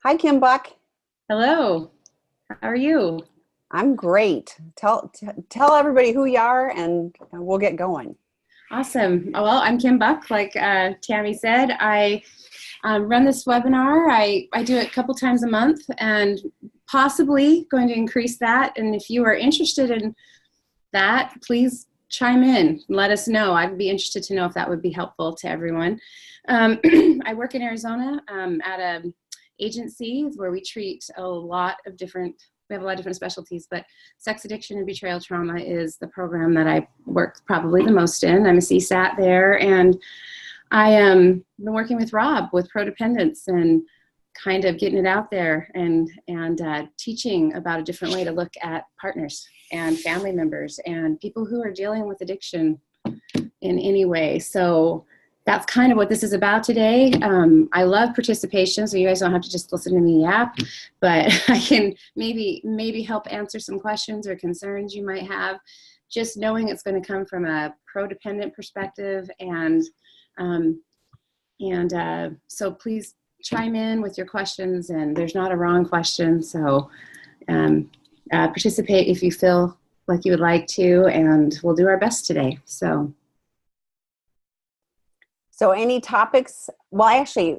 Hi, Kim Buck. Hello, how are you? I'm great. Tell everybody who you are, and we'll get going. Awesome. Well, I'm Kim Buck. Like Tammy said, I run this webinar. I do it a couple times a month and possibly going to increase that. And if you are interested in that, please chime in. Let us know. I'd be interested to know if that would be helpful to everyone. I work in Arizona at an agency where we treat we have a lot of different specialties, but sex addiction and betrayal trauma is the program that I work probably the most in. I'm a CSAT there, and I am been working with Rob with Prodependence and kind of getting it out there and teaching about a different way to look at partners and family members and people who are dealing with addiction in any way. So that's kind of what this is about today. I love participation, so you guys don't have to just listen to me yap, but I can maybe help answer some questions or concerns you might have, just knowing it's going to come from a pro-dependent perspective. So please chime in with your questions, and there's not a wrong question. So participate if you feel like you would like to, and we'll do our best today. So any topics? Well, actually,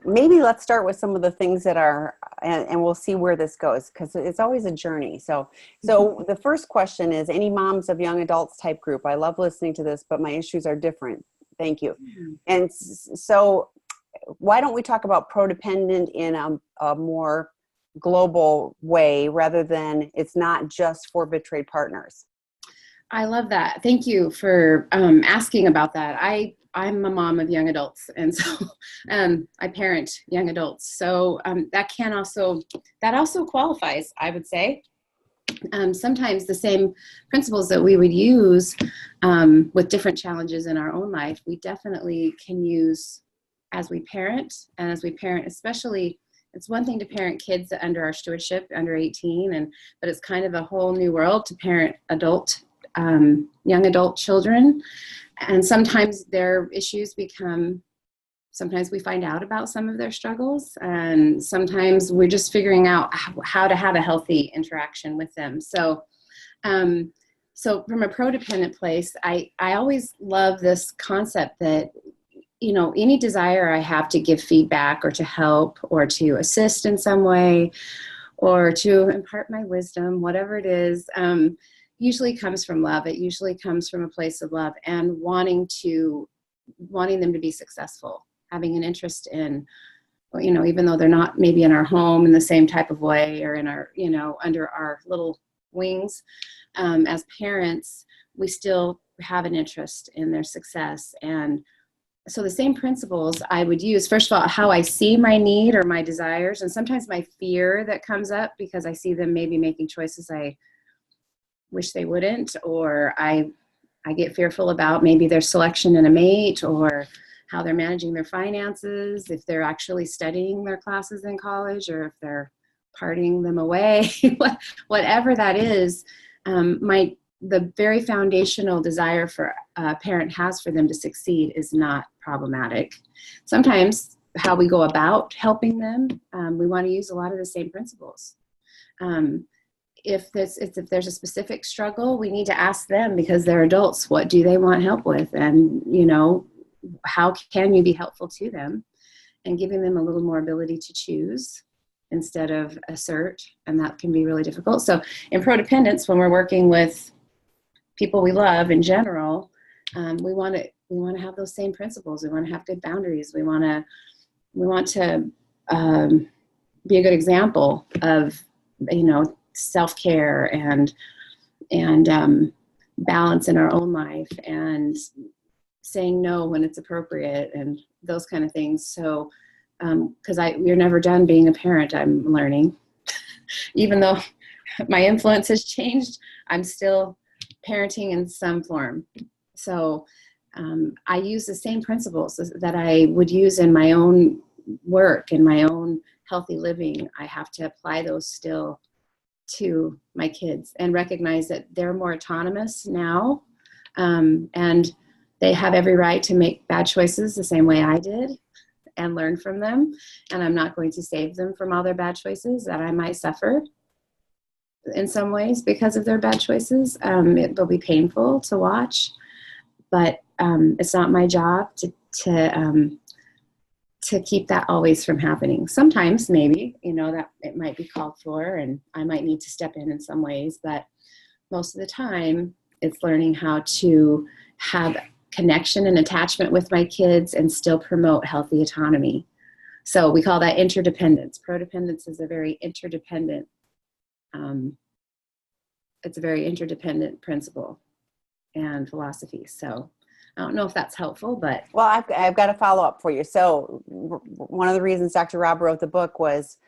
maybe let's start with some of the things that are, and we'll see where this goes, because it's always a journey. So the first question is, any moms of young adults type group? I love listening to this, but my issues are different. Thank you. And so why don't we talk about prodependent in a more global way, rather than it's not just for betrayed partners? I love that. Thank you for asking about that. I'm a mom of young adults, and so I parent young adults. So that also qualifies, I would say. Sometimes the same principles that we would use with different challenges in our own life, we definitely can use as we parent. And as we parent, especially, it's one thing to parent kids under our stewardship, under 18, but it's kind of a whole new world to parent young adult children. And sometimes their issues sometimes we find out about some of their struggles, and sometimes we're just figuring out how to have a healthy interaction with them. So from a prodependent place, I always love this concept that, any desire I have to give feedback or to help or to assist in some way or to impart my wisdom, whatever it is, usually comes from love. It usually comes from a place of love and wanting them to be successful, having an interest in, even though they're not maybe in our home in the same type of way or in our, under our little wings, as parents, we still have an interest in their success. And so the same principles I would use, first of all, how I see my need or my desires, and sometimes my fear that comes up because I see them maybe making choices I wish they wouldn't, or I get fearful about maybe their selection in a mate or how they're managing their finances, if they're actually studying their classes in college or if they're partying them away, whatever that is. The very foundational desire for a parent has for them to succeed is not problematic. Sometimes how we go about helping them, we want to use a lot of the same principles. If there's a specific struggle, we need to ask them, because they're adults, what do they want help with? And, how can you be helpful to them? And giving them a little more ability to choose instead of assert. And that can be really difficult. So in Prodependence, when we're working with people we love in general, we want to have those same principles. We want to have good boundaries. We want to be a good example of, self-care and balance in our own life, and saying no when it's appropriate, and those kind of things. So, because we're never done being a parent, I'm learning. Even though my influence has changed, I'm still parenting in some form. So I use the same principles that I would use in my own work and my own healthy living. I have to apply those still to my kids and recognize that they're more autonomous now, and they have every right to make bad choices the same way I did. and learn from them. And I'm not going to save them from all their bad choices that I might suffer in some ways because of their bad choices. It will be painful to watch, but it's not my job to keep that always from happening. Sometimes maybe, that it might be called for and I might need to step in some ways, but most of the time it's learning how to have connection and attachment with my kids and still promote healthy autonomy. So we call that interdependence. Prodependence is a very interdependent, it's a very interdependent principle and philosophy. So I don't know if that's helpful, but. Well, I've got a follow up for you. So one of the reasons Dr. Rob wrote the book was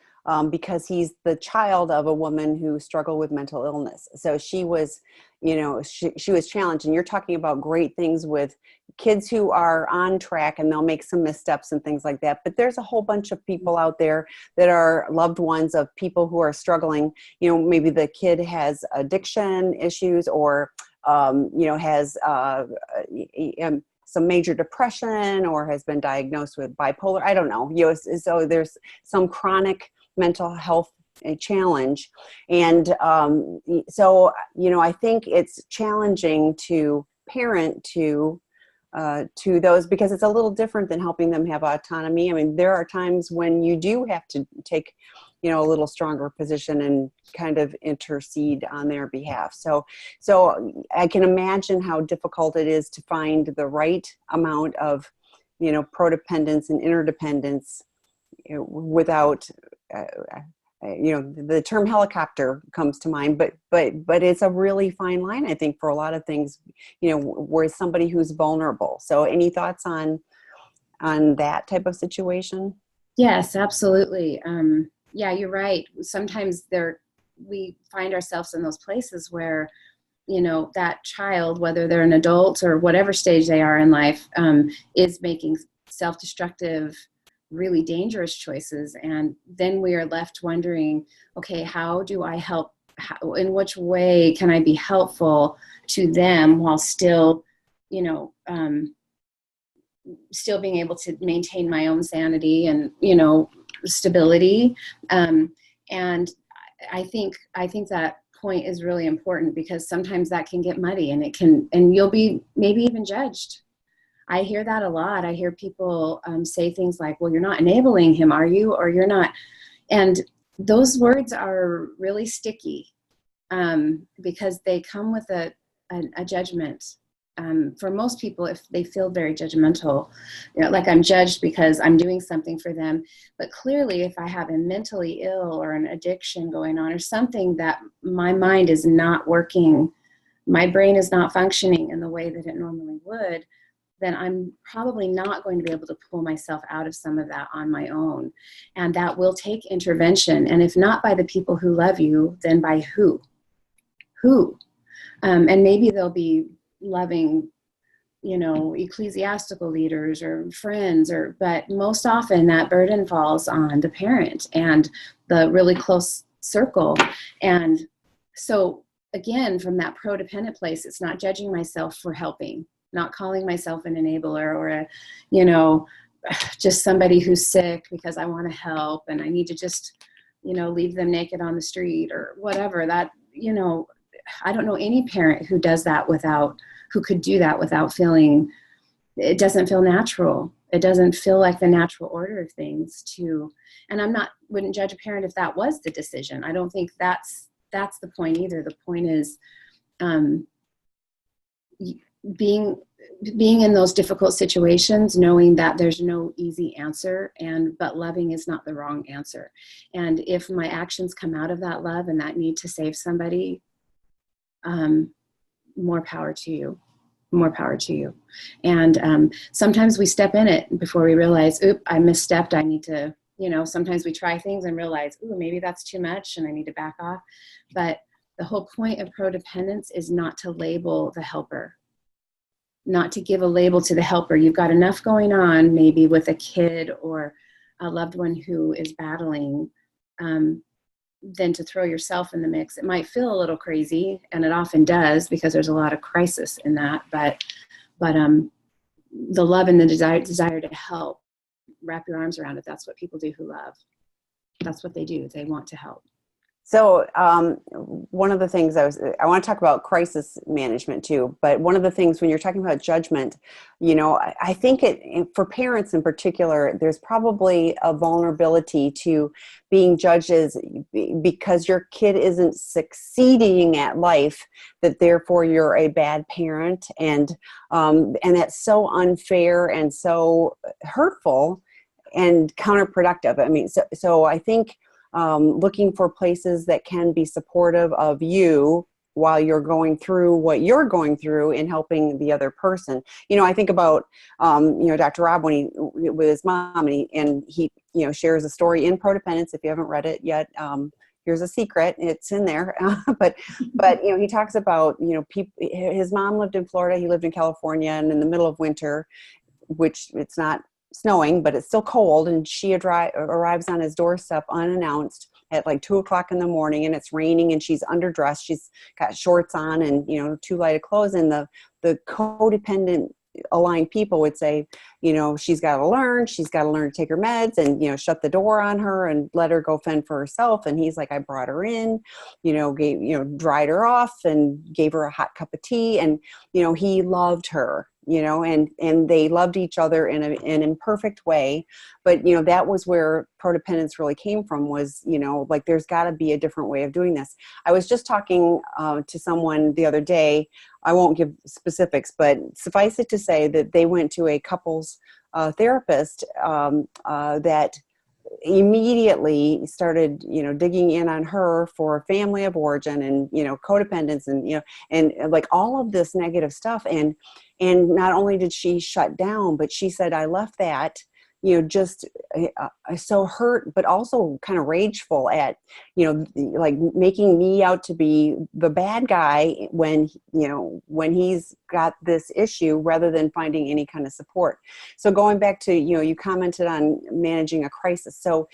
because he's the child of a woman who struggled with mental illness. So she was, she was challenged, and you're talking about great things with kids who are on track and they'll make some missteps and things like that. But there's a whole bunch of people out there that are loved ones of people who are struggling. Maybe the kid has addiction issues or, has some major depression or has been diagnosed with bipolar. I don't know. So there's some chronic mental health challenge. And so, I think it's challenging to parent to those because it's a little different than helping them have autonomy. I mean, there are times when you do have to take, a little stronger position and kind of intercede on their behalf. So I can imagine how difficult it is to find the right amount of, prodependence and interdependence without, the term helicopter comes to mind, but it's a really fine line, I think, for a lot of things, where somebody who's vulnerable. So any thoughts on that type of situation? Yes, absolutely. Yeah, you're right. Sometimes we find ourselves in those places where, that child, whether they're an adult or whatever stage they are in life, is making self-destructive, really dangerous choices. And then we are left wondering, okay, how do I help? In which way can I be helpful to them while still, still being able to maintain my own sanity and, stability. And I think that point is really important because sometimes that can get muddy and you'll be maybe even judged. I hear that a lot. I hear people say things like, well, you're not enabling him, are you? Or you're not. And those words are really sticky because they come with a judgment. For most people, if they feel very judgmental, like I'm judged because I'm doing something for them. But clearly, if I have a mentally ill or an addiction going on or something that my mind is not working, my brain is not functioning in the way that it normally would, then I'm probably not going to be able to pull myself out of some of that on my own. And that will take intervention. And if not by the people who love you, then by who? Who? And maybe they'll be loving, ecclesiastical leaders or friends, but most often that burden falls on the parent and the really close circle. And so again, from that prodependent place, it's not judging myself for helping, not calling myself an enabler or just somebody who's sick because I want to help and I need to just, leave them naked on the street or whatever. That, I don't know any parent who does that who could do that without feeling, it doesn't feel natural. It doesn't feel like the natural order of things and wouldn't judge a parent if that was the decision. I don't think that's the point either. The point is being in those difficult situations, knowing that there's no easy answer, but loving is not the wrong answer. And if my actions come out of that love and that need to save somebody, more power to you. And sometimes we step in it before we realize, oop, I misstepped. I need to, sometimes we try things and realize, ooh, maybe that's too much and I need to back off. But the whole point of prodependence is not to label the helper, not to give a label to the helper. You've got enough going on maybe with a kid or a loved one who is battling, than to throw yourself in the mix. It might feel a little crazy, and it often does because there's a lot of crisis in that, but the love and the desire to help wrap your arms around it. That's what people do who love. That's what they do. They want to help. So one of the things I want to talk about crisis management too, but one of the things when you're talking about judgment, I think for parents in particular, there's probably a vulnerability to being judged as because your kid isn't succeeding at life, that therefore you're a bad parent, and that's so unfair and so hurtful and counterproductive. I mean, so I think looking for places that can be supportive of you while you're going through what you're going through in helping the other person. I think about, Dr. Rob when he with his mom, and he shares a story in Prodependence. If you haven't read it yet, here's a secret. It's in there. but he talks about, his mom lived in Florida. He lived in California, and in the middle of winter, which it's not snowing, but it's still cold, and she arrives on his doorstep unannounced at like 2:00 in the morning, and it's raining, and she's underdressed. She's got shorts on and too light of clothes, and the codependent aligned people would say, she's got to learn to take her meds, and shut the door on her and let her go fend for herself. And he's like, I brought her in, dried her off and gave her a hot cup of tea, and he loved her, and they loved each other in an imperfect way. But, that was where Prodependence really came from, was, like, there's got to be a different way of doing this. I was just talking to someone the other day. I won't give specifics, but suffice it to say that they went to a couples therapist that immediately started, digging in on her for family of origin and, codependence and like all of this negative stuff. And not only did she shut down, but she said, I left that, just so hurt, but also kind of rageful at, like making me out to be the bad guy when he's got this issue, rather than finding any kind of support. So going back to, you commented on managing a crisis. So,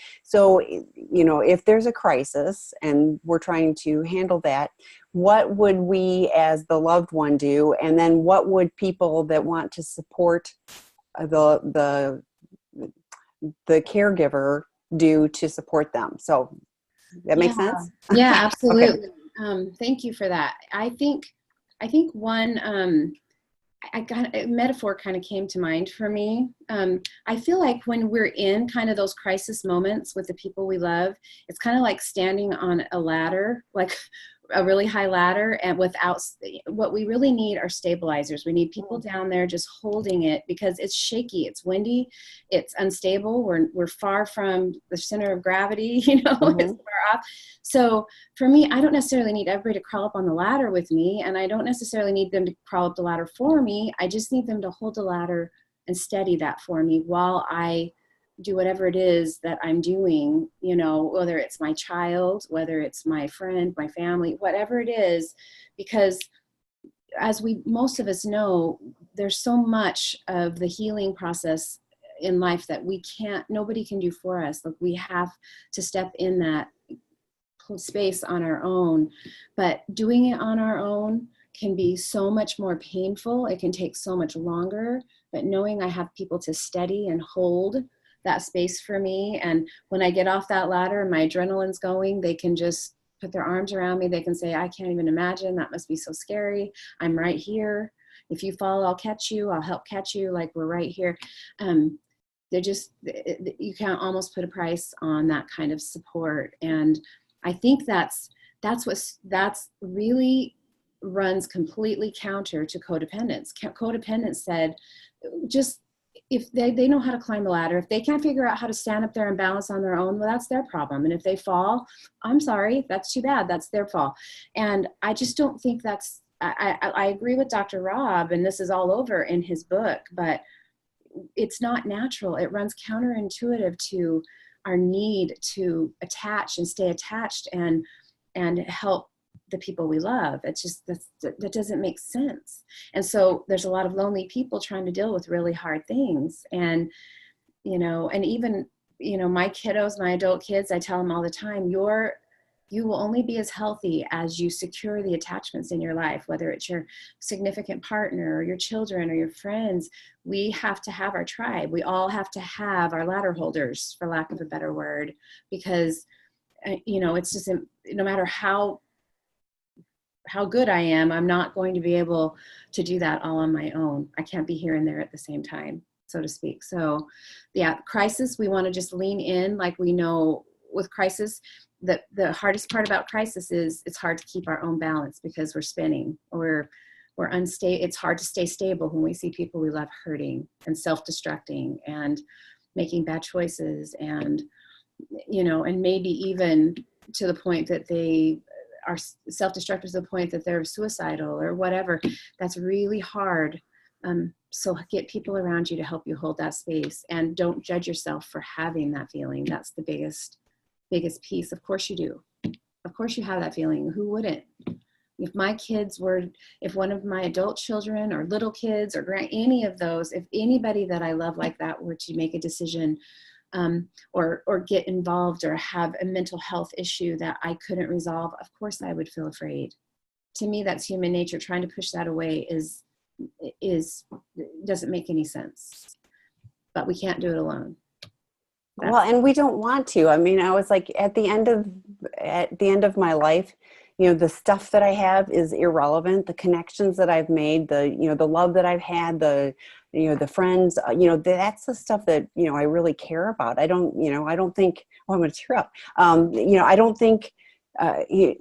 if there's a crisis and we're trying to handle that, what would we as the loved one do? And then what would people that want to support the caregiver do to support them? So that makes sense? Yeah, absolutely. Okay. Thank you for that. I think one, I got a metaphor kind of came to mind for me. I feel like when we're in kind of those crisis moments with the people we love, it's kind of like standing on a ladder, like a really high ladder, and without, what we really need are stabilizers. We need people down there just holding it, because it's shaky, it's windy, it's unstable. We're far from the center of gravity, it's far off. So for me, I don't necessarily need everybody to crawl up on the ladder with me, and I don't necessarily need them to crawl up the ladder for me. I just need them to hold the ladder and steady that for me while I do whatever it is that I'm doing, whether it's my child, whether it's my friend, my family, whatever it is, because as most of us know, there's so much of the healing process in life that nobody can do for us. Like, we have to step in that space on our own, but doing it on our own can be so much more painful. It can take so much longer, but knowing I have people to steady and hold that space for me. And when I get off that ladder and my adrenaline's going, they can just put their arms around me. They can say, I can't even imagine. That must be so scary. I'm right here. If you fall, I'll catch you. I'll help catch you. Like, we're right here. You can't almost put a price on that kind of support. And I think that's really runs completely counter to codependence. Codependence said, just, if they know how to climb the ladder, if they can't figure out how to stand up there and balance on their own, well, that's their problem. And if they fall, I'm sorry, that's too bad. That's their fall. And I just don't think I agree with Dr. Rob, and this is all over in his book, but it's not natural. It runs counterintuitive to our need to attach and stay attached and help the people we love. It's just, that doesn't make sense. And so there's a lot of lonely people trying to deal with really hard things. And, and even, my kiddos, my adult kids, I tell them all the time, your you will only be as healthy as you secure the attachments in your life, whether it's your significant partner or your children or your friends. We have to have our tribe. We all have to have our ladder holders, for lack of a better word, because, it's just, no matter how good I am, I'm not going to be able to do that all on my own. I can't be here and there at the same time, so to speak. So yeah, crisis, we want to just lean in. Like, we know with crisis, that the hardest part about crisis is it's hard to keep our own balance because we're spinning, or we're unstable. It's hard to stay stable when we see people we love hurting and self-destructing and making bad choices, and and maybe even to the point that they are self-destructive, to the point that they're suicidal or whatever. That's really hard. So get people around you to help you hold that space, and don't judge yourself for having that feeling. That's the biggest piece. Of course you do. Of course you have that feeling. Who wouldn't? If one of my adult children or little kids or any of those, if anybody that I love like that were to make a decision, or get involved or have a mental health issue that I couldn't resolve, of course I would feel afraid. To me, that's human nature. Trying to push that away doesn't make any sense. But we can't do it alone. Well, and we don't want to. I mean, I was like, at the end of my life, the stuff that I have is irrelevant. The connections that I've made, the love that I've had, the friends, that's the stuff that, I really care about. I don't think, oh, I'm going to tear up. I don't think,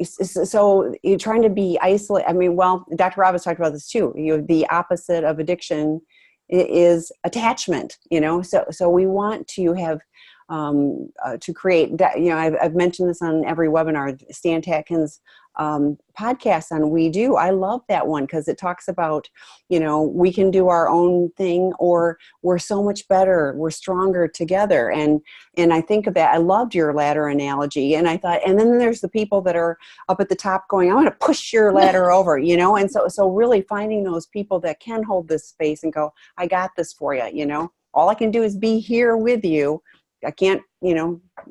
so you're trying to be isolated. I mean, well, Dr. Roberts talked about this too. The opposite of addiction is attachment, so we want to have, to create that. I've mentioned this on every webinar. Stan Tatkin's podcast on We Do. I love that one because it talks about, we can do our own thing, or we're so much better, we're stronger together. And I think of that. I loved your ladder analogy, and I thought, and then there's the people that are up at the top going, I'm going to push your ladder over, and so really finding those people that can hold this space and go, I got this for you. All I can do is be here with you. I can't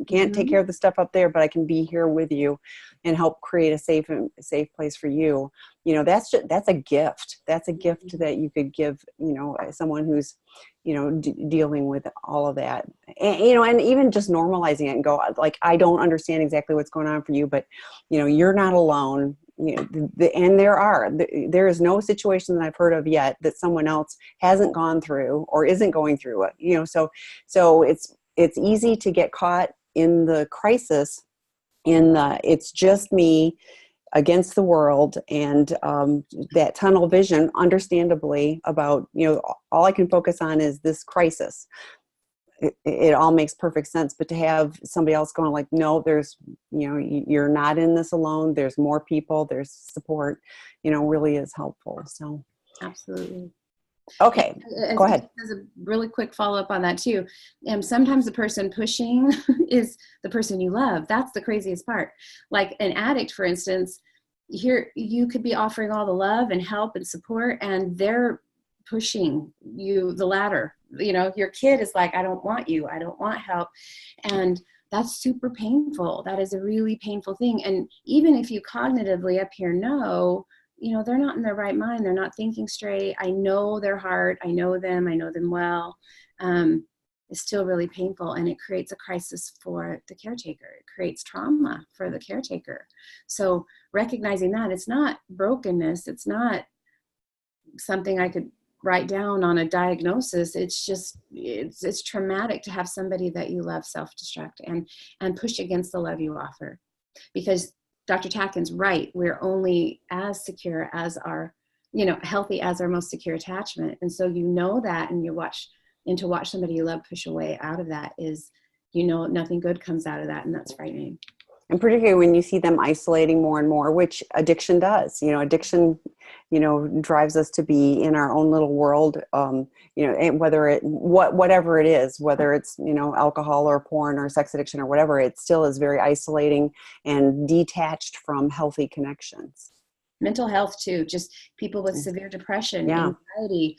take care of the stuff up there, but I can be here with you and help create a safe place for you. That's a gift. That's a gift that you could give, someone who's, dealing with all of that. And even just normalizing it and go, like, I don't understand exactly what's going on for you, but, you're not alone. And there is no situation that I've heard of yet that someone else hasn't gone through or isn't going through it. So it's easy to get caught in the crisis, it's just me against the world, and that tunnel vision, understandably, about, all I can focus on is this crisis. It all makes perfect sense, but to have somebody else going like, no, there's, you're not in this alone. There's more people, there's support, really is helpful. So absolutely. Okay, go ahead. As a really quick follow-up on that too. Sometimes the person pushing is the person you love. That's the craziest part. Like an addict, for instance, here you could be offering all the love and help and support, and they're pushing you the ladder. Your kid is like, I don't want you. I don't want help. And that's super painful. That is a really painful thing. And even if you cognitively up here know, they're not in their right mind. They're not thinking straight. I know their heart. I know them well. It's still really painful, and it creates a crisis for the caretaker. It creates trauma for the caretaker. So recognizing that it's not brokenness. It's not something I could write down on a diagnosis. It's just, it's traumatic to have somebody that you love self-destruct and push against the love you offer. Because Dr. Tatkin's right. We're only as secure as our, healthy as our most secure attachment. And so that, and to watch somebody you love push away out of that is, nothing good comes out of that. And that's frightening. And particularly when you see them isolating more and more, which addiction does. Addiction, drives us to be in our own little world. And whatever it is, whether it's alcohol or porn or sex addiction or whatever, it still is very isolating and detached from healthy connections. Mental health too, just people with severe depression, anxiety,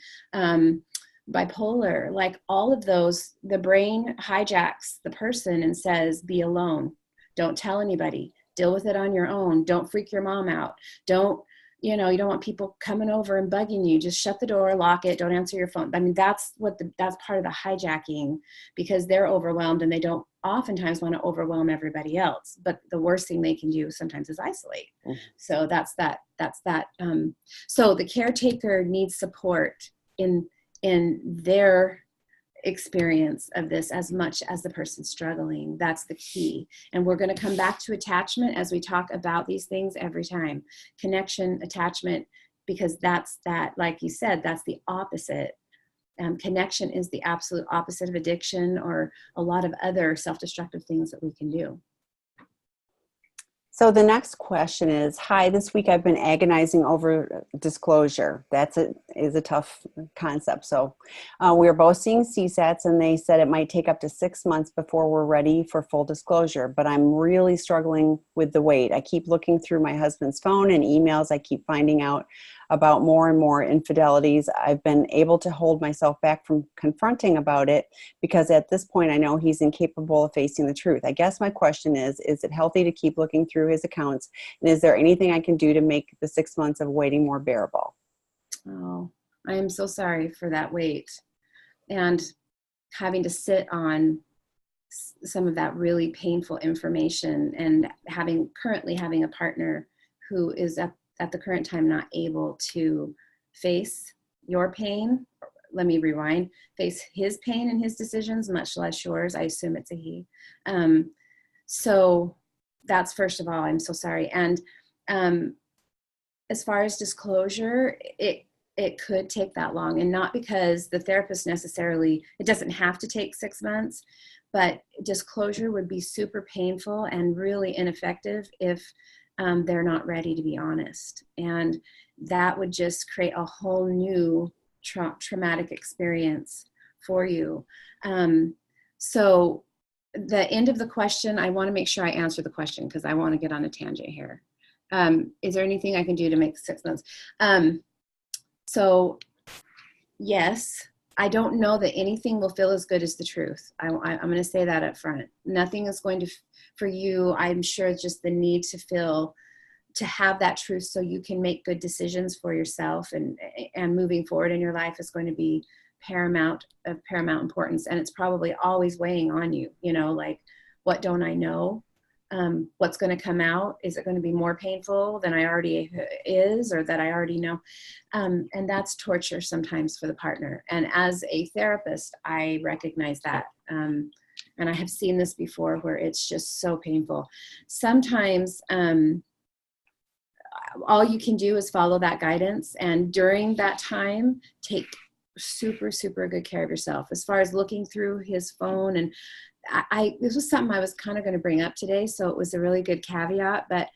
bipolar, like all of those, the brain hijacks the person and says, be alone. Don't tell anybody. deal with it on your own. Don't freak your mom out. Don't, you know, you don't want people coming over and bugging you. Just shut the door, lock it, don't answer your phone. I mean, that's part of the hijacking, because they're overwhelmed and they don't oftentimes want to overwhelm everybody else. But the worst thing they can do sometimes is isolate. So that's that. So the caretaker needs support in their experience of this as much as the person struggling. That's the key. And we're going to come back to attachment as we talk about these things every time. Connection, attachment, because that's that, like you said, that's the opposite. Connection is the absolute opposite of addiction or a lot of other self-destructive things that we can do. So the next question is, hi, this week I've been agonizing over disclosure. Is a tough concept. So we were both seeing CSATs and they said it might take up to 6 months before we're ready for full disclosure, but I'm really struggling with the wait. I keep looking through my husband's phone and emails. I keep finding out about more and more infidelities. I've been able to hold myself back from confronting about it because at this point I know he's incapable of facing the truth. I guess my question is it healthy to keep looking through his accounts? And is there anything I can do to make the 6 months of waiting more bearable? Oh, I am so sorry for that wait and having to sit on some of that really painful information, and currently having a partner who is at the current time not able to face your pain. Let me rewind. Face his pain and his decisions, much less yours. I assume it's a he. So that's, first of all, I'm so sorry. And as far as disclosure, it could take that long, and not because the therapist necessarily, it doesn't have to take 6 months, but disclosure would be super painful and really ineffective if they're not ready to be honest. And that would just create a whole new traumatic experience for you. So the end of the question, I want to make sure I answer the question because I want to get on a tangent here. Is there anything I can do to make 6 months? So yes, I don't know that anything will feel as good as the truth. I'm going to say that up front. Nothing is going to, for you, I'm sure it's just the need to have that truth so you can make good decisions for yourself, and moving forward in your life is going to be of paramount importance. And it's probably always weighing on you, like, what don't I know? What's going to come out? Is it going to be more painful than I already is, or that I already know? And that's torture sometimes for the partner. And as a therapist, I recognize that. And I have seen this before where it's just so painful. Sometimes all you can do is follow that guidance. And during that time, take super, super good care of yourself. As far as looking through his phone, and this was something I was kind of going to bring up today, so it was a really good caveat. But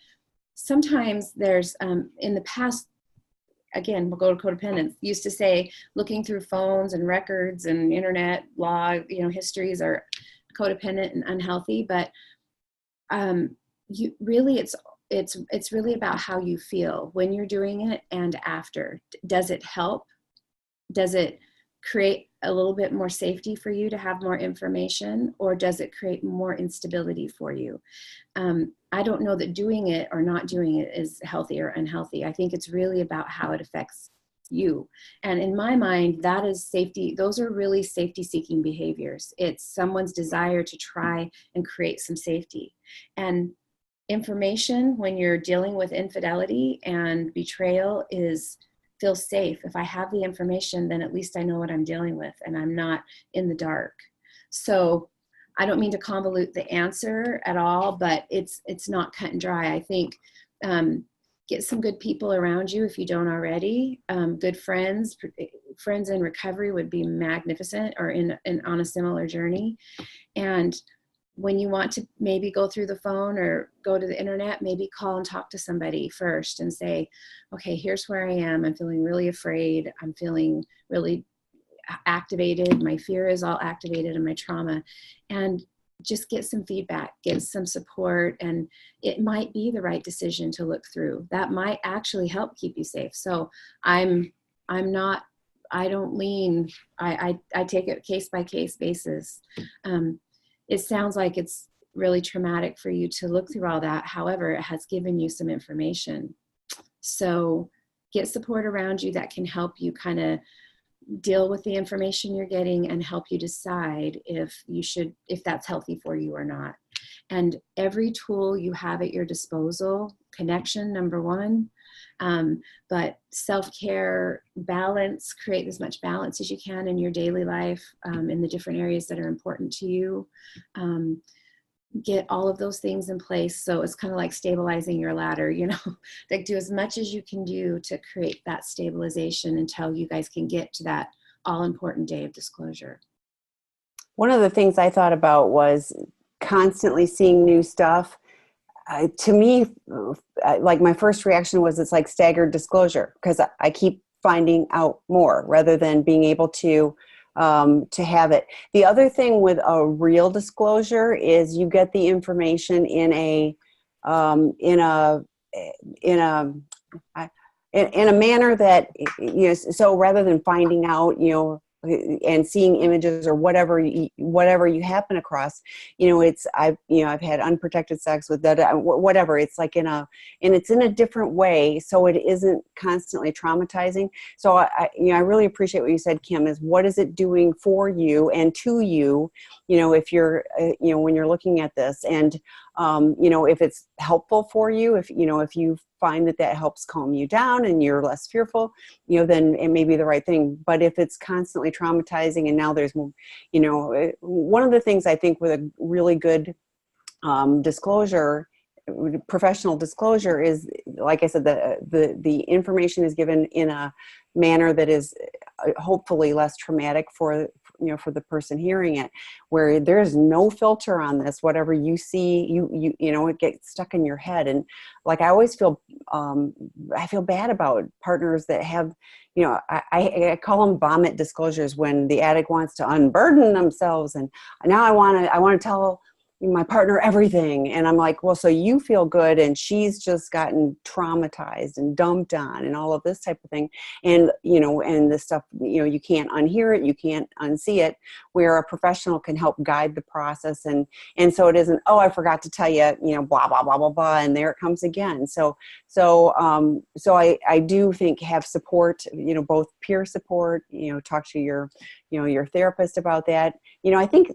sometimes there's, in the past, again, we'll go to Prodependence, used to say looking through phones and records and internet log, histories are codependent and unhealthy. But you really, it's really about how you feel when you're doing it and after. Does it help? Does it create a little bit more safety for you to have more information, or does it create more instability for you? I don't know that doing it or not doing it is healthy or unhealthy. I think it's really about how it affects you. And in my mind, that is safety. Those are really safety-seeking behaviors. It's someone's desire to try and create some safety. And information, when you're dealing with infidelity and betrayal, feel safe. If I have the information, then at least I know what I'm dealing with and I'm not in the dark. So I don't mean to convolute the answer at all, but it's not cut and dry. I think get some good people around you if you don't already. Good friends in recovery would be magnificent, or on a similar journey. And when you want to maybe go through the phone or go to the internet, maybe call and talk to somebody first and say, okay, here's where I am. I'm feeling really afraid. I'm feeling really activated. My fear is all activated in my trauma. And just get some feedback, get some support, and it might be the right decision to look through. That might actually help keep you safe. So I take it case by case basis. It sounds like it's really traumatic for you to look through all that. However, it has given you some information. So get support around you that can help you kind of deal with the information you're getting and help you decide if that's healthy for you or not. And every tool you have at your disposal, connection, number one, but self-care, balance, create as much balance as you can in your daily life, in the different areas that are important to you. Get all of those things in place. So it's kind of like stabilizing your ladder, like do as much as you can do to create that stabilization until you guys can get to that all important day of disclosure. One of the things I thought about was constantly seeing new stuff. To me, like my first reaction was it's like staggered disclosure, because I keep finding out more rather than being able to have it. The other thing with a real disclosure is you get the information in a manner that, so rather than finding out, and seeing images or whatever you happen across, I've had unprotected sex with whatever. It's like it's in a different way, so it isn't constantly traumatizing. So I really appreciate what you said, Kim, is what is it doing for you and to you, if you're, when you're looking at this, and if it's helpful for you, if you find that helps calm you down and you're less fearful, then it may be the right thing. But if it's constantly traumatizing, and now there's, one of the things I think with a really good disclosure, professional disclosure, is, like I said, the information is given in a manner that is hopefully less traumatic for the person hearing it, where there's no filter on this. Whatever you see, it gets stuck in your head. And like, I always feel, I feel bad about partners that have, I call them vomit disclosures, when the addict wants to unburden themselves. And now I want to tell my partner everything. And I'm like, well, so you feel good, and she's just gotten traumatized and dumped on and all of this type of thing. And, and this stuff, you can't unhear it, you can't unsee it, where a professional can help guide the process. And so it isn't, oh, I forgot to tell you, blah, blah, blah, blah, blah. And there it comes again. So I do think have support, both peer support, talk to your therapist about that. I think,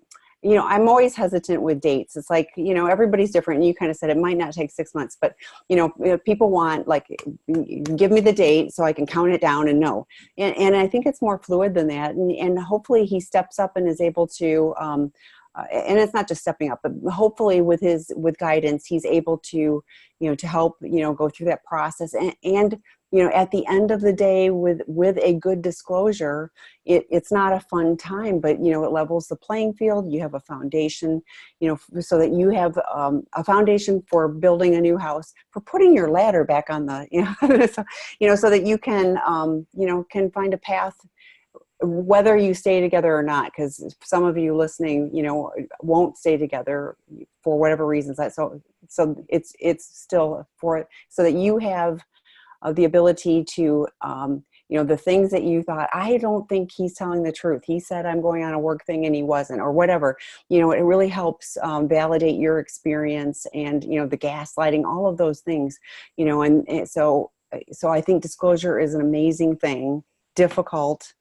I'm always hesitant with dates. It's like, everybody's different. And you kind of said it might not take 6 months, but, people want, like, give me the date so I can count it down and know. And I think it's more fluid than that. And hopefully he steps up and is able to, and it's not just stepping up, but hopefully with guidance, he's able to, to help, go through that process. And at the end of the day, with a good disclosure, it's not a fun time, but, it levels the playing field. You have a foundation, so that you have a foundation for building a new house, for putting your ladder back on the, so that you can, can find a path, whether you stay together or not, because some of you listening, won't stay together for whatever reasons. So it's still so that you have the ability to, the things that you thought, I don't think he's telling the truth. He said I'm going on a work thing and he wasn't, or whatever. It really helps validate your experience, and, the gaslighting, all of those things, and so I think disclosure is an amazing thing, difficult,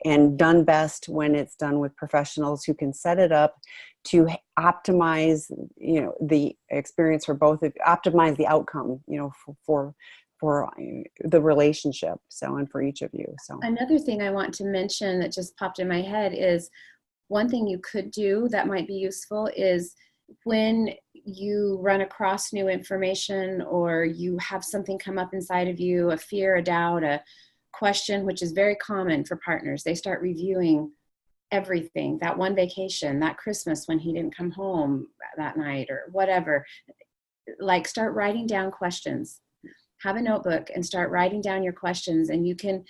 and done best when it's done with professionals who can set it up to optimize, the experience for both, optimize the outcome, for the relationship. So, and for each of you. So another thing I want to mention that just popped in my head is, one thing you could do that might be useful is, when you run across new information, or you have something come up inside of you, a fear, a doubt, a question, which is very common for partners, they start reviewing everything, that one vacation, that Christmas when he didn't come home that night, or whatever. Like, start writing down questions. Have a notebook and start writing down your questions, and you can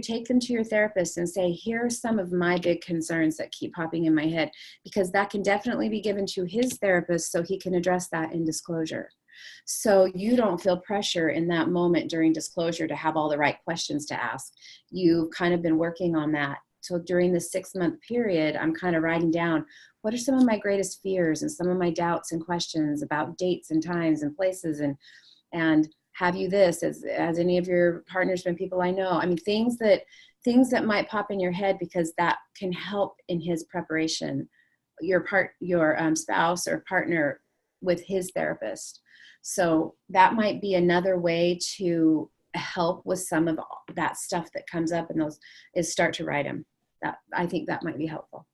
take them to your therapist and say, here are some of my big concerns that keep popping in my head, because that can definitely be given to his therapist so he can address that in disclosure. So you don't feel pressure in that moment during disclosure to have all the right questions to ask. You've kind of been working on that so during the 6-month period, I'm kind of writing down, what are some of my greatest fears and some of my doubts and questions about dates and times and places, and have you this, as any of your partners been people I know? I mean, things that might pop in your head, because that can help in his preparation, your spouse or partner with his therapist. So that might be another way to help with some of that stuff that comes up, and those is start to write them. That, I think that might be helpful.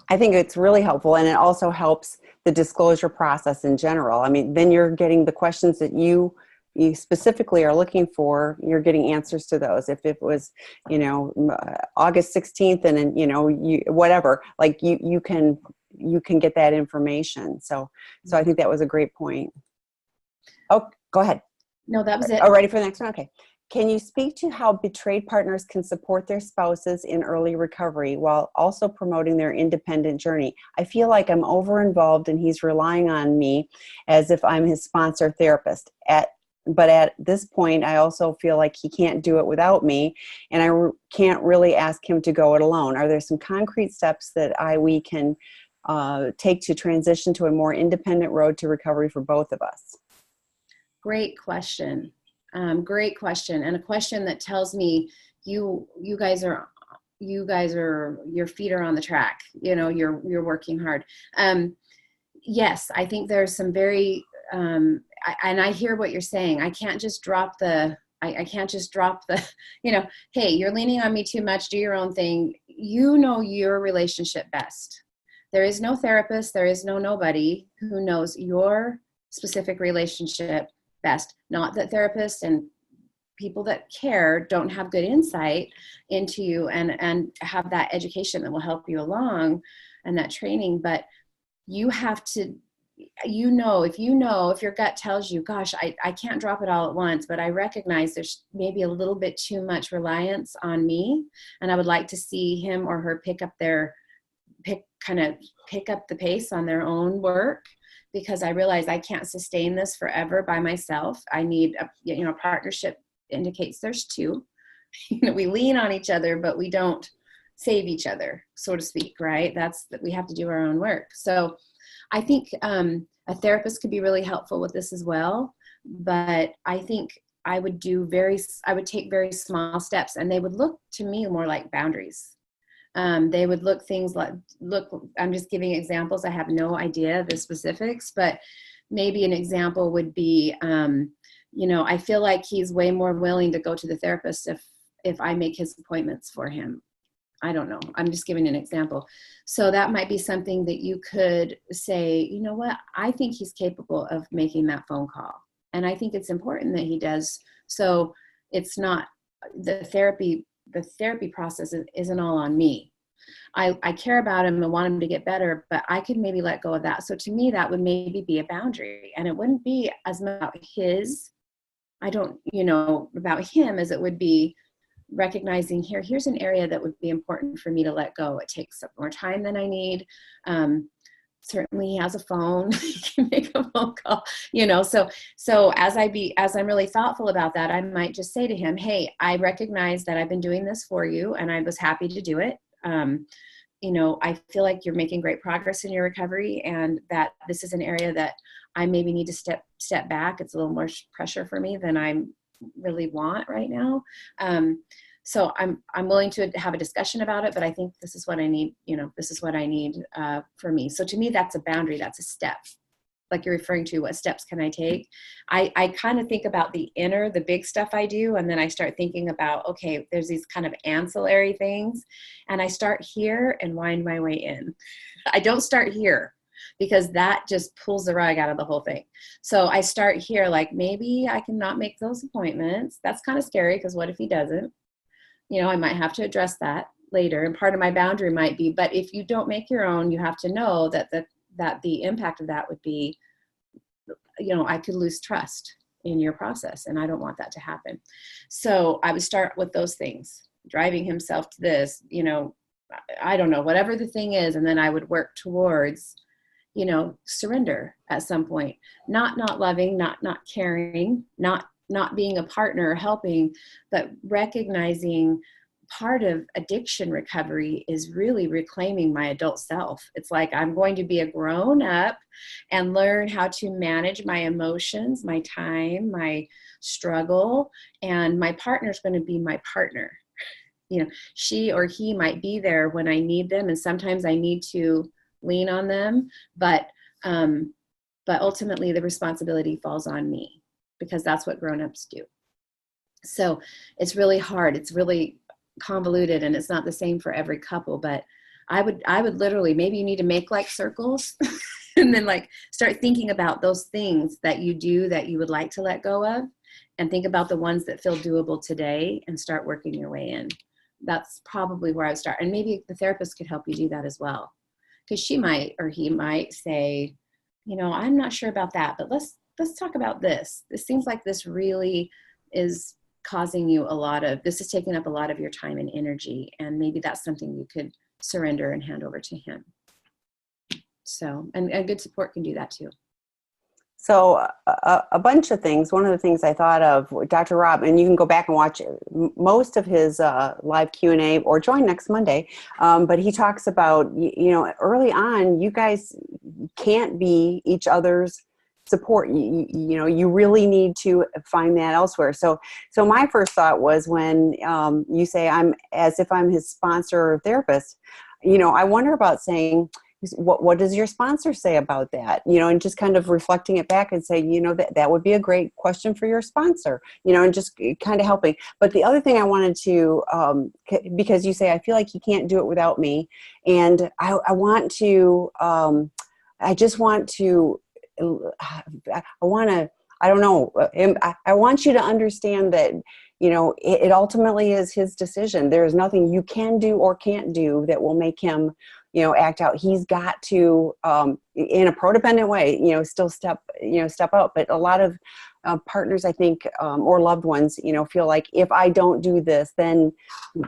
I think it's really helpful, and it also helps the disclosure process in general. I mean, then you're getting the questions that you specifically are looking for, you're getting answers to those. If it was, August 16th and then, whatever, like you can get that information. So I think that was a great point. Oh, go ahead. No, that was it. Oh, ready for the next one? Okay. Can you speak to how betrayed partners can support their spouses in early recovery while also promoting their independent journey? I feel like I'm over-involved and he's relying on me as if I'm his sponsor therapist. But at this point, I also feel like he can't do it without me, and I can't really ask him to go it alone. Are there some concrete steps that we can take to transition to a more independent road to recovery for both of us? Great question. Great question. And a question that tells me you guys are, your feet are on the track. You're working hard. Yes, I think there's some very, and I hear what you're saying. I can't just drop the, hey, you're leaning on me too much, do your own thing. You know your relationship best. There is no therapist, there is nobody who knows your specific relationship best. Not that therapists and people that care don't have good insight into you and have that education that will help you along and that training, but you have to, if your gut tells you, gosh, I can't drop it all at once, but I recognize there's maybe a little bit too much reliance on me, and I would like to see him or her pick up the pace on their own work, because I realize I can't sustain this forever by myself. I need a partnership indicates there's two. We lean on each other, but we don't save each other, so to speak, right? That's that we have to do our own work. So I think a therapist could be really helpful with this as well. But I think I would take very small steps, and they would look to me more like boundaries. They would look things like, I'm just giving examples. I have no idea the specifics, but maybe an example would be, I feel like he's way more willing to go to the therapist if I make his appointments for him. I don't know. I'm just giving an example. So that might be something that you could say, you know what, I think he's capable of making that phone call. And I think it's important that he does. So it's not the therapy process isn't all on me. I care about him and want him to get better, but I could maybe let go of that. So to me, that would maybe be a boundary, and it wouldn't be as much about about him as it would be recognizing here's an area that would be important for me to let go. It takes up more time than I need. Certainly he has a phone, he can make a phone call, so as I'm really thoughtful about that, I might just say to him, hey, I recognize that I've been doing this for you and I was happy to do it. I feel like you're making great progress in your recovery, and that this is an area that I maybe need to step back. It's a little more pressure for me than I really want right now. So I'm willing to have a discussion about it, but I think this is what I need, for me. So to me, that's a boundary. That's a step. Like you're referring to, what steps can I take? I kind of think about the big stuff I do. And then I start thinking about, okay, there's these kind of ancillary things. And I start here and wind my way in. I don't start here, because that just pulls the rug out of the whole thing. So I start here, like maybe I can not make those appointments. That's kind of scary, because what if he doesn't? I might have to address that later. And part of my boundary might be, but if you don't make your own, you have to know that the impact of that would be, I could lose trust in your process, and I don't want that to happen. So I would start with those things, driving himself to this, I don't know, whatever the thing is. And then I would work towards, surrender at some point, not loving, not caring, not being a partner, helping, but recognizing part of addiction recovery is really reclaiming my adult self. It's like I'm going to be a grown up and learn how to manage my emotions, my time, my struggle, and my partner's going to be my partner. You know, she or he might be there when I need them, and sometimes I need to lean on them, but ultimately the responsibility falls on me, because that's what grown-ups do. So it's really hard. It's really convoluted, and it's not the same for every couple, but I would literally, maybe you need to make like circles and then like start thinking about those things that you do that you would like to let go of, and think about the ones that feel doable today and start working your way in. That's probably where I would start. And maybe the therapist could help you do that as well. Because she might, or he might say, you know, I'm not sure about that, but let's talk about this. This seems like this really is causing you this is taking up a lot of your time and energy. And maybe that's something you could surrender and hand over to him. So, and good support can do that too. So a bunch of things. One of the things I thought of, Dr. Rob, and you can go back and watch most of his live Q&A or join next Monday. But he talks about, you know, early on, you guys can't be each other's support. You know, you really need to find that elsewhere. So my first thought was when you say I'm as if I'm his sponsor or therapist, you know, I wonder about saying, what does your sponsor say about that? You know, and just kind of reflecting it back and saying, you know, that would be a great question for your sponsor, you know, and just kind of helping. But the other thing I wanted to, because you say, I feel like he can't do it without me. And I want to, I just want to, I don't know. I want you to understand that, you know, it ultimately is his decision. There is nothing you can do or can't do that will make him, you know, act out. He's got to, in a prodependent way, you know, still step out. But a lot of partners, I think, or loved ones, you know, feel like if I don't do this, then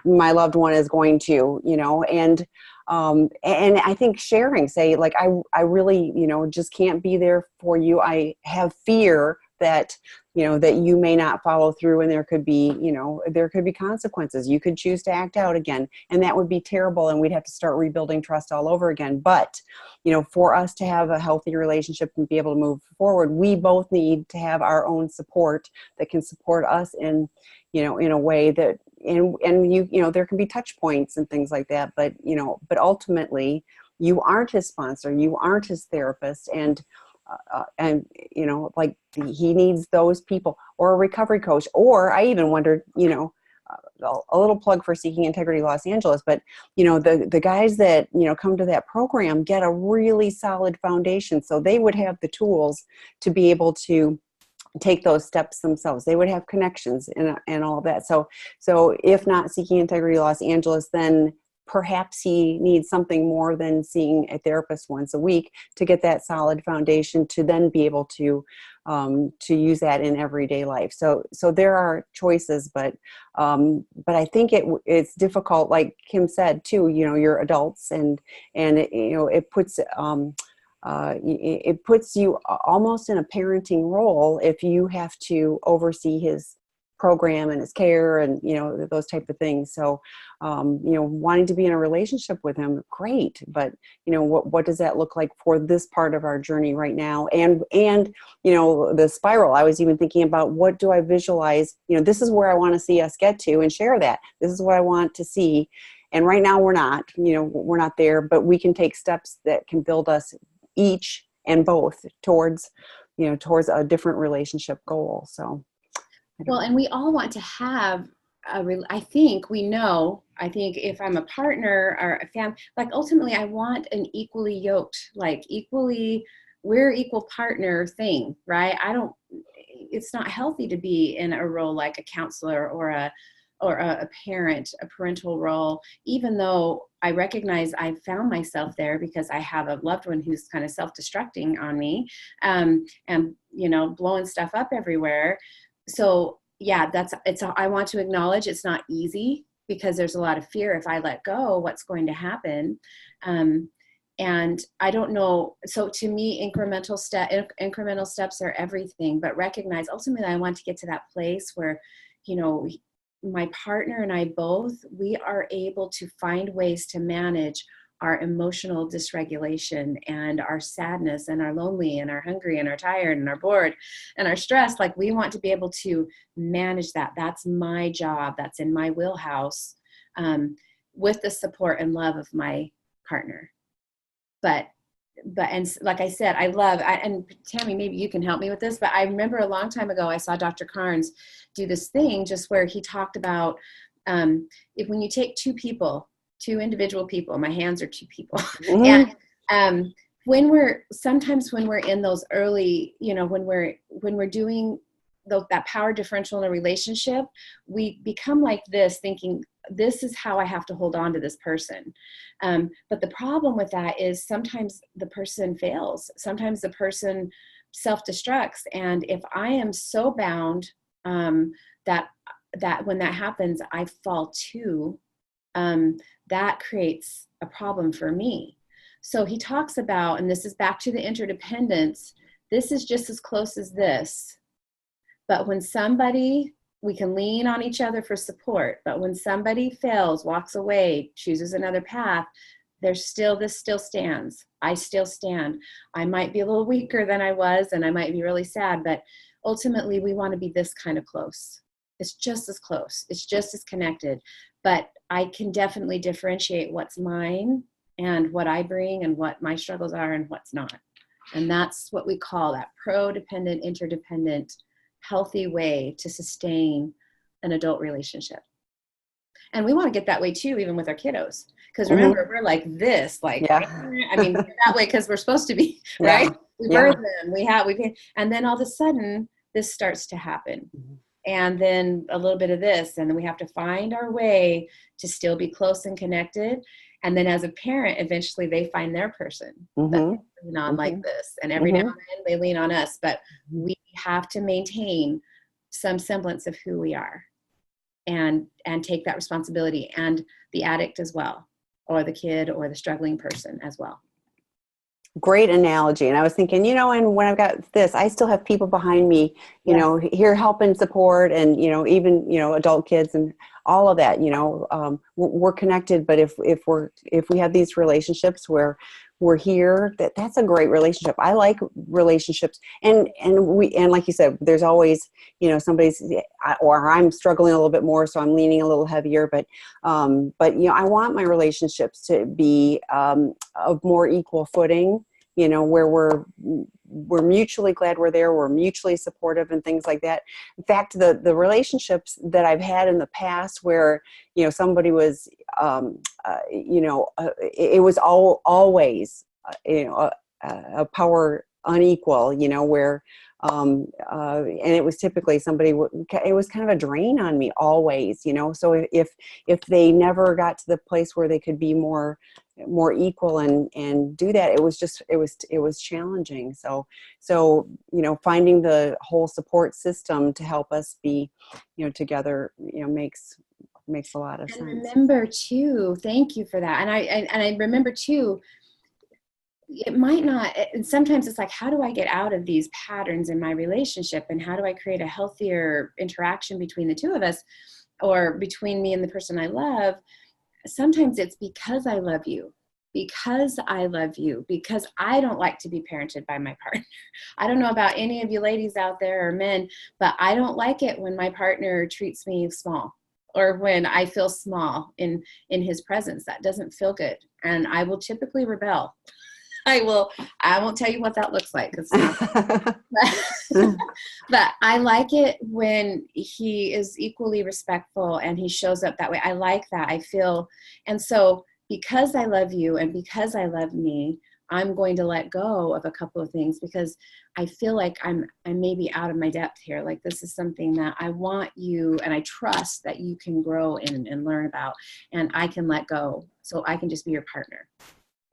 my loved one is going to, you know, and I think sharing, say, like, I really, you know, just can't be there for you. I have fear that, you know, that you may not follow through, and there could be, you know, there could be consequences. You could choose to act out again, and that would be terrible, and we'd have to start rebuilding trust all over again. But, you know, for us to have a healthy relationship and be able to move forward, we both need to have our own support that can support us in, you know, in a way that, and you know, there can be touch points and things like that, but, you know, but ultimately you aren't his sponsor, you aren't his therapist, and you know, like, he needs those people, or a recovery coach. Or I even wondered, you know, a little plug for Seeking Integrity Los Angeles, but, you know, the guys that, you know, come to that program get a really solid foundation, so they would have the tools to be able to take those steps themselves. They would have connections and all of that. So if not Seeking Integrity Los Angeles, then perhaps he needs something more than seeing a therapist once a week to get that solid foundation to then be able to use that in everyday life. So there are choices, but I think it's difficult, like Kim said too, you know, you're adults, and you know, it puts you almost in a parenting role if you have to oversee his program and his care and, you know, those type of things. So, you know, wanting to be in a relationship with him, great. But, you know, what does that look like for this part of our journey right now? And, you know, the spiral, I was even thinking about, what do I visualize? You know, this is where I want to see us get to, and share that. This is what I want to see. And right now we're not there, but we can take steps that can build us each and both towards a different relationship goal. So. Well, and we all want to have I think if I'm a partner or a family, like, ultimately I want an equally yoked, like, we're equal partner thing, right? It's not healthy to be in a role like a counselor or a parent, a parental role, even though I recognize I found myself there because I have a loved one who's kind of self-destructing on me, and, you know, blowing stuff up everywhere. So yeah, I want to acknowledge it's not easy, because there's a lot of fear. If I let go, what's going to happen? And I don't know. So to me, incremental steps are everything, but recognize ultimately I want to get to that place where, you know, my partner and I both, we are able to find ways to manage our emotional dysregulation and our sadness and our lonely and our hungry and our tired and our bored and our stress. Like, we want to be able to manage that. That's my job. That's in my wheelhouse, with the support and love of my partner. But and like I said, and Tammy, maybe you can help me with this, but I remember a long time ago, I saw Dr. Carnes do this thing just where he talked about, if when you take two individual people, my hands are two people. Mm-hmm. And when we're in those early, when we're doing that power differential in a relationship, we become like this, thinking, this is how I have to hold on to this person. But the problem with that is sometimes the person fails. Sometimes the person self-destructs. And if I am so bound, that when that happens, I fall too, that creates a problem for me. So he talks about, and this is back to the interdependence, this is just as close as this. But when we can lean on each other for support, but when somebody fails, walks away, chooses another path, this still stands. I still stand. I might be a little weaker than I was, and I might be really sad, but ultimately we want to be this kind of close. It's just as close. It's just as connected. But I can definitely differentiate what's mine and what I bring and what my struggles are and what's not. And that's what we call that prodependent, interdependent, healthy way to sustain an adult relationship. And we want to get that way too, even with our kiddos. Because remember, we're like this, like, I mean, that way because we're supposed to be, right? We birth them, and then all of a sudden, this starts to happen. And then a little bit of this, and then we have to find our way to still be close and connected. And then as a parent, eventually they find their person that they lean on like this. And every now and then they lean on us, but we have to maintain some semblance of who we are and take that responsibility, and the addict as well, or the kid or the struggling person as well. Great analogy. And I was thinking, and when I've got this, I still have people behind me, here helping support, and, even, adult kids and all of that, we're connected. But if we have these relationships where we're here, that's a great relationship. I like relationships. And like you said, there's always, or I'm struggling a little bit more, so I'm leaning a little heavier, but I want my relationships to be of more equal footing, where we're mutually glad we're there, we're mutually supportive and things like that. In fact, the relationships that I've had in the past where, somebody was, it was always, a power unequal, where, and it was typically somebody, it was kind of a drain on me always, so if they never got to the place where they could be more equal and do that, it was challenging. So finding the whole support system to help us be, together, makes a lot of sense. Remember too, thank you for that. And I remember too, it might not, and sometimes it's like, how do I get out of these patterns in my relationship, and how do I create a healthier interaction between the two of us, or between me and the person I love? Sometimes it's because I love you, because I don't like to be parented by my partner. I don't know about any of you ladies out there or men, but I don't like it when my partner treats me small, or when I feel small in his presence. That doesn't feel good. And I will typically rebel. I won't tell you what that looks like. But I like it when he is equally respectful and he shows up that way. I like that. I feel, and so because I love you and because I love me, I'm going to let go of a couple of things, because I feel like I'm maybe out of my depth here. Like, this is something that I want you, and I trust that you can grow in and learn about, and I can let go so I can just be your partner.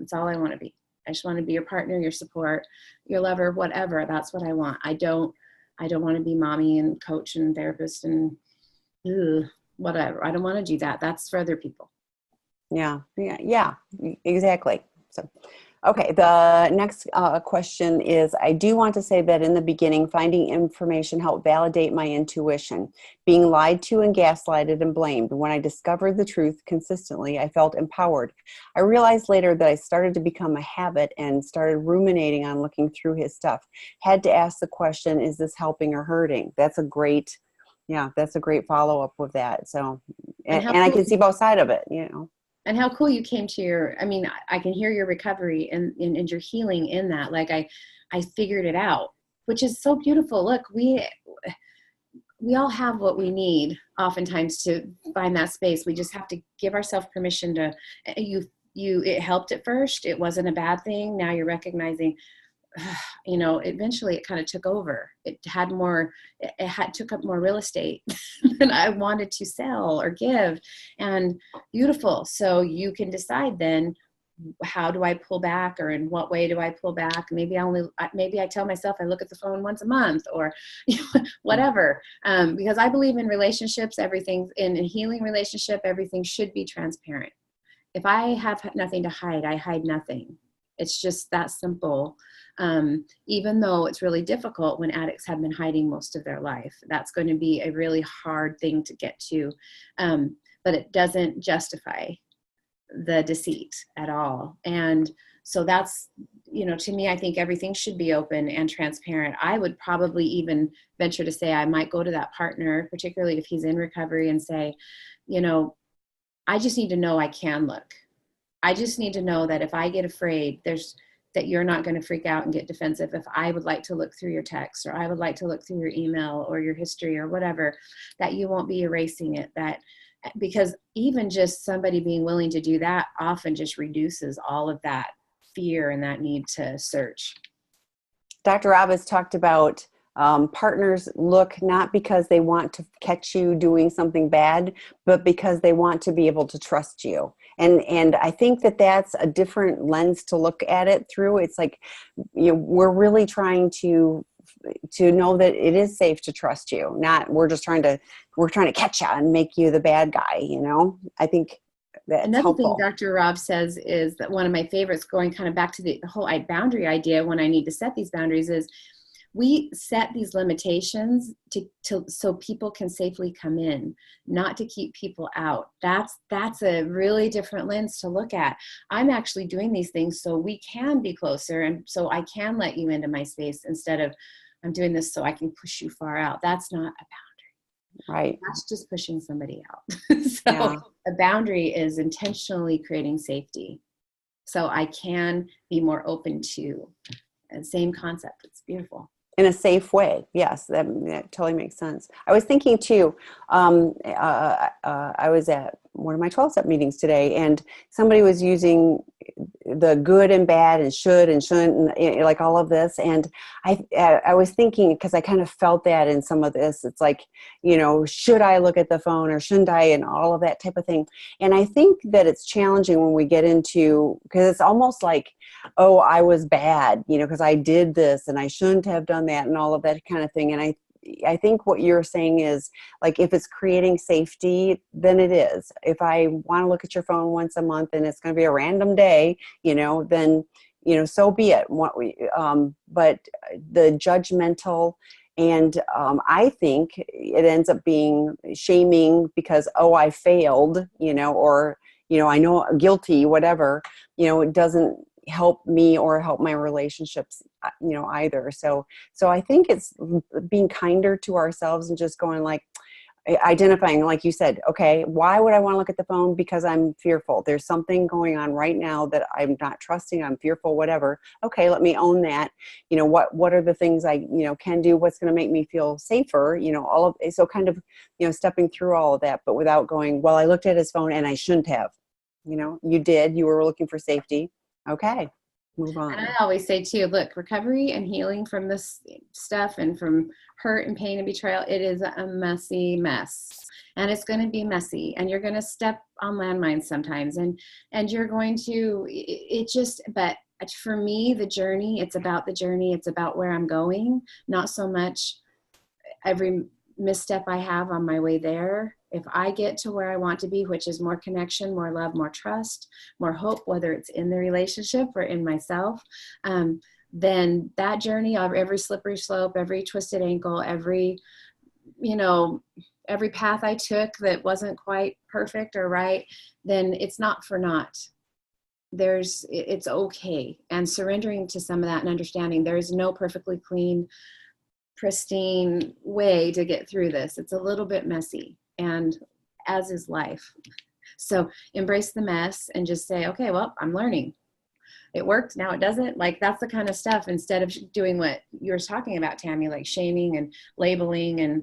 That's all I want to be. I just want to be your partner, your support, your lover, whatever. That's what I want. I don't want to be mommy and coach and therapist and whatever. I don't want to do that. That's for other people. Yeah, exactly. So, Okay, the next question is, I do want to say that in the beginning, finding information helped validate my intuition. Being lied to and gaslighted and blamed. When I discovered the truth consistently, I felt empowered. I realized later that I started to become a habit and started ruminating on looking through his stuff. Had to ask the question, is this helping or hurting? That's a great, yeah, that's a great follow-up with that. So, And how and I cool, can see both sides of it, you know. and how cool you came to your, I mean, I can hear your recovery and your healing in that. Like I figured it out, which is so beautiful. Look, we all have what we need oftentimes to find that space. We just have to give ourselves permission to, it helped at first. It wasn't a bad thing. Now you're recognizing, you know, eventually it kind of took over. It took up more real estate than I wanted to sell or give. And beautiful. So you can decide then, how do I pull back, or in what way do I pull back? Maybe I tell myself I look at the phone once a month, or whatever. Because I believe in relationships, everything in a healing relationship, everything should be transparent. If I have nothing to hide, I hide nothing. It's just that simple. Even though it's really difficult when addicts have been hiding most of their life, that's going to be a really hard thing to get to. But it doesn't justify the deceit at all. And so that's, you know, to me, I think everything should be open and transparent. I would probably even venture to say I might go to that partner, particularly if he's in recovery, and say, you know, I just need to know I can look. I just need to know that if I get afraid, that you're not going to freak out and get defensive. If I would like to look through your text, or I would like to look through your email or your history or whatever, that you won't be erasing it. Because even just somebody being willing to do that often just reduces all of that fear and that need to search. Dr. Rob has talked about partners look not because they want to catch you doing something bad, but because they want to be able to trust you. And I think that that's a different lens to look at it through. It's like, you know, we're really trying to know that it is safe to trust you. Not we're trying to catch you and make you the bad guy. You know, I think that's Another helpful. thing Dr. Rob says is that one of my favorites, going kind of back to the whole boundary idea, when I need to set these boundaries, is we set these limitations so people can safely come in, not to keep people out. That's a really different lens to look at. I'm actually doing these things so we can be closer, and so I can let you into my space, instead of I'm doing this so I can push you far out. That's not a boundary. Right. That's just pushing somebody out. So Yeah. a boundary is intentionally creating safety, so I can be more open to the same concept. It's beautiful. In a safe way. Yes, that totally makes sense. I was thinking too, I was at one of my 12-step meetings today, and somebody was using the good and bad and should and shouldn't, and like all of this. And I was thinking, because I kind of felt that in some of this, it's like, you know, should I look at the phone or shouldn't I, and all of that type of thing. And I think that it's challenging when we get into, because it's almost like, oh, I was bad, you know, because I did this and I shouldn't have done that and all of that kind of thing. And I think what you're saying is, like, if it's creating safety, then it is. If I want to look at your phone once a month and it's going to be a random day, you know, then, you know, so be it. But the judgmental, and I think it ends up being shaming because, oh, I failed, you know, or, you know, I know guilty, whatever, you know, it doesn't help me or help my relationships, you know, either. So I think it's being kinder to ourselves and just going, like, identifying, like you said, okay, why would I want to look at the phone? Because I'm fearful. There's something going on right now that I'm not trusting. I'm fearful, whatever. Okay, let me own that. You know, what are the things I, you know, can do? What's going to make me feel safer? You know, all of, so kind of, you know, stepping through all of that, but without going, well, I looked at his phone and I shouldn't have. You know, you were looking for safety. Okay, move on. And I always say too, look, recovery and healing from this stuff and from hurt and pain and betrayal, it is a messy mess. And it's going to be messy, and you're going to step on landmines sometimes, and you're going to, but for me, the journey, it's about the journey. It's about where I'm going, not so much every misstep I have on my way there. If I get to where I want to be, which is more connection, more love, more trust, more hope, whether it's in the relationship or in myself, then that journey of every slippery slope, every twisted ankle, every, every path I took that wasn't quite perfect or right, then it's not for naught. It's okay. And surrendering to some of that and understanding there is no perfectly clean, pristine way to get through this. It's a little bit messy, and as is life. So embrace the mess and just say, okay, well, I'm learning. It worked, now it doesn't. Like, that's the kind of stuff, instead of doing what you were talking about, Tammy, like shaming and labeling. And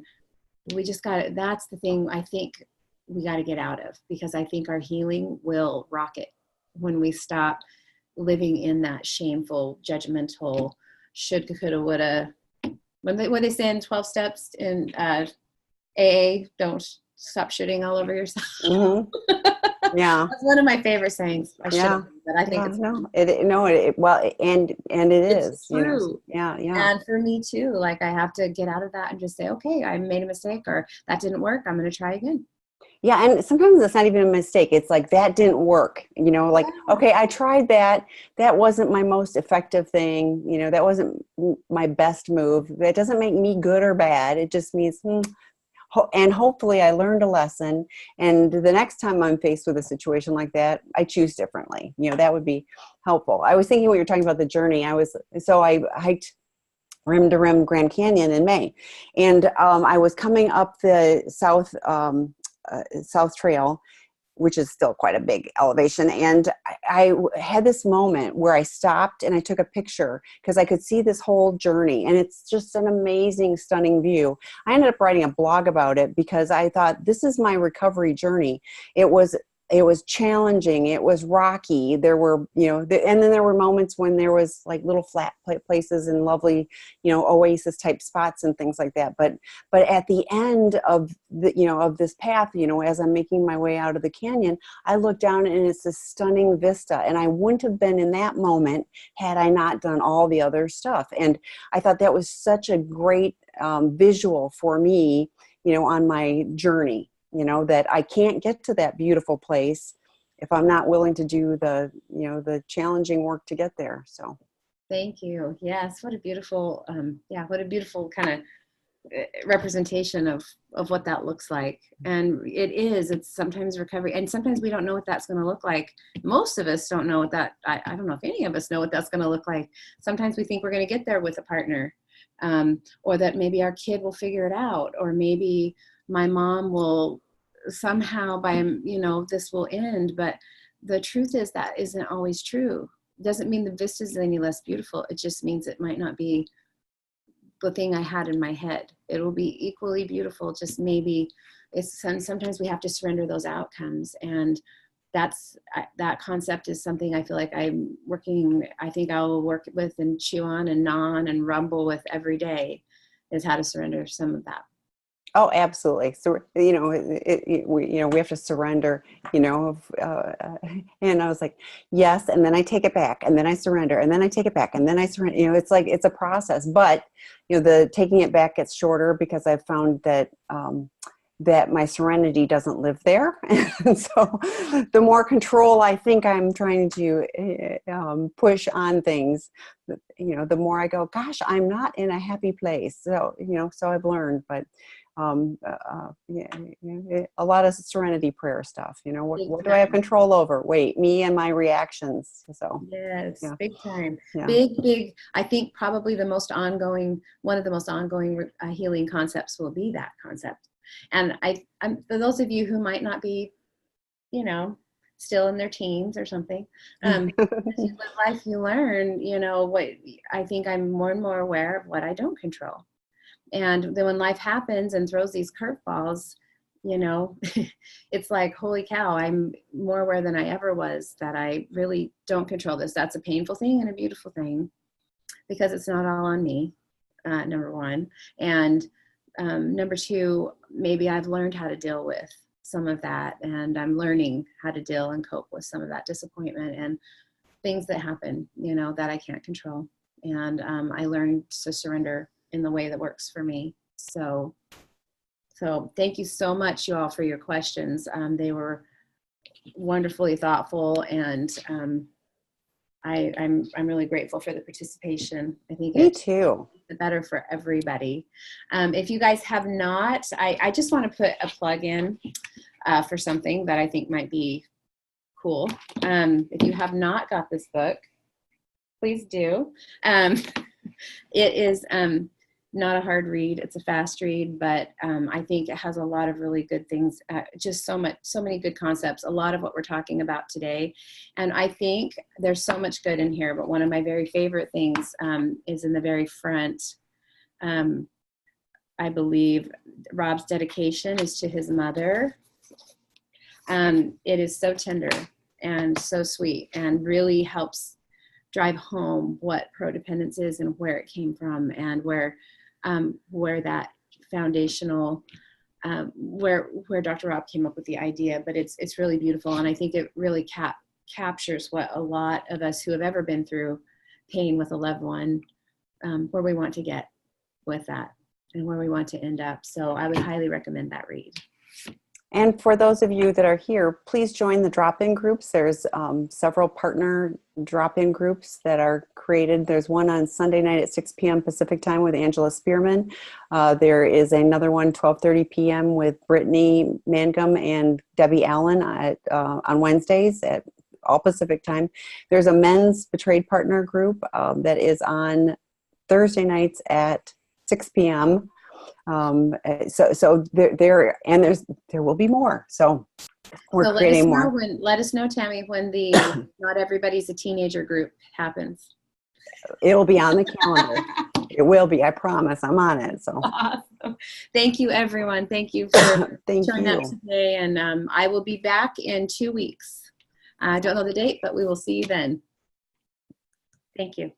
that's the thing I think we got to get out of, because I think our healing will rocket when we stop living in that shameful, judgmental, should, coulda, woulda. When they say in 12 steps in AA, don't stop shooting all over yourself. Mm-hmm. Yeah. That's one of my favorite sayings. I should have, but I think it's well, and it is true. Yeah. And for me too, like, I have to get out of that and just say, okay, I made a mistake, or that didn't work, I'm going to try again. Yeah, and sometimes it's not even a mistake. It's like, that didn't work. Like, okay, I tried that. That wasn't my most effective thing. That wasn't my best move. That doesn't make me good or bad. It just means, and hopefully I learned a lesson. And the next time I'm faced with a situation like that, I choose differently. That would be helpful. I was thinking when you're talking about the journey, I hiked rim to rim Grand Canyon in May. And I was coming up the South Trail, which is still quite a big elevation. And I had this moment where I stopped and I took a picture, because I could see this whole journey, and it's just an amazing, stunning view. I ended up writing a blog about it because I thought, this is my recovery journey. It was challenging. It was rocky. There were, and then there were moments when there was like little flat places and lovely, oasis type spots and things like that. But at the end of of this path, as I'm making my way out of the canyon, I look down and it's a stunning vista. And I wouldn't have been in that moment had I not done all the other stuff. And I thought that was such a great visual for me, on my journey. That I can't get to that beautiful place if I'm not willing to do the challenging work to get there. So. Thank you. Yes. What a beautiful, what a beautiful kind of representation of what that looks like. And it's sometimes recovery, and sometimes we don't know what that's going to look like. Most of us don't know what that, I don't know if any of us know what that's going to look like. Sometimes we think we're going to get there with a partner, or that maybe our kid will figure it out, or maybe my mom will somehow this will end. But the truth is that isn't always true. It doesn't mean the vista is any less beautiful. It just means it might not be the thing I had in my head. It will be equally beautiful. Just maybe sometimes we have to surrender those outcomes. And that concept is something I feel like I think I'll work with and chew on and gnaw on and rumble with every day, is how to surrender some of that. Oh, absolutely. So, we have to surrender, and I was like, yes. And then I take it back, and then I surrender, and then I take it back, and then I surrender. It's like, it's a process, but, the taking it back gets shorter, because I've found that, that my serenity doesn't live there. And so the more control I think I'm trying to push on things, the more I go, gosh, I'm not in a happy place. So, so I've learned, but a lot of serenity prayer stuff. What do I have control over? Wait, me and my reactions. So yes, yeah. Big time. Yeah. Big. I think probably one of the most ongoing healing concepts will be that concept. And I'm for those of you who might not be, still in their teens or something, as you live life, you learn, what I think I'm more and more aware of what I don't control. And then when life happens and throws these curveballs, it's like, holy cow, I'm more aware than I ever was that I really don't control this. That's a painful thing and a beautiful thing, because it's not all on me, number one. And number two, maybe I've learned how to deal with some of that, and I'm learning how to deal and cope with some of that disappointment and things that happen, that I can't control. And I learned to surrender in the way that works for me. So So thank you so much, you all, for your questions. They were wonderfully thoughtful, and I'm really grateful for the participation. I think Me too. it's better for everybody. If you guys have not, I just want to put a plug in for something that I think might be cool. If you have not got this book, please do. It is not a hard read. It's a fast read, but I think it has a lot of really good things, just so many good concepts, a lot of what we're talking about today. And I think there's so much good in here, but one of my very favorite things is in the very front. I believe Rob's dedication is to his mother. It is so tender and so sweet, and really helps drive home what Prodependence is and where it came from, and where that foundational, where Dr. Rob came up with the idea. But it's really beautiful, and I think it really captures what a lot of us who have ever been through pain with a loved one, where we want to get with that and where we want to end up. So I would highly recommend that read. And for those of you that are here, please join the drop-in groups. There's several partner drop-in groups that are created. There's one on Sunday night at 6 p.m. Pacific time with Angela Spearman. There is another one 12:30 p.m. with Brittany Mangum and Debbie Allen on Wednesdays at all Pacific time. There's a men's betrayed partner group that is on Thursday nights at 6 p.m. So there will be more. So we're creating more. Let us know, Tammy, when the Not Everybody's a Teenager group happens. It'll be on the calendar. It will be. I promise. I'm on it. So awesome. Thank you, everyone. Thank you for showing up today. And I will be back in 2 weeks. I don't know the date, but we will see you then. Thank you.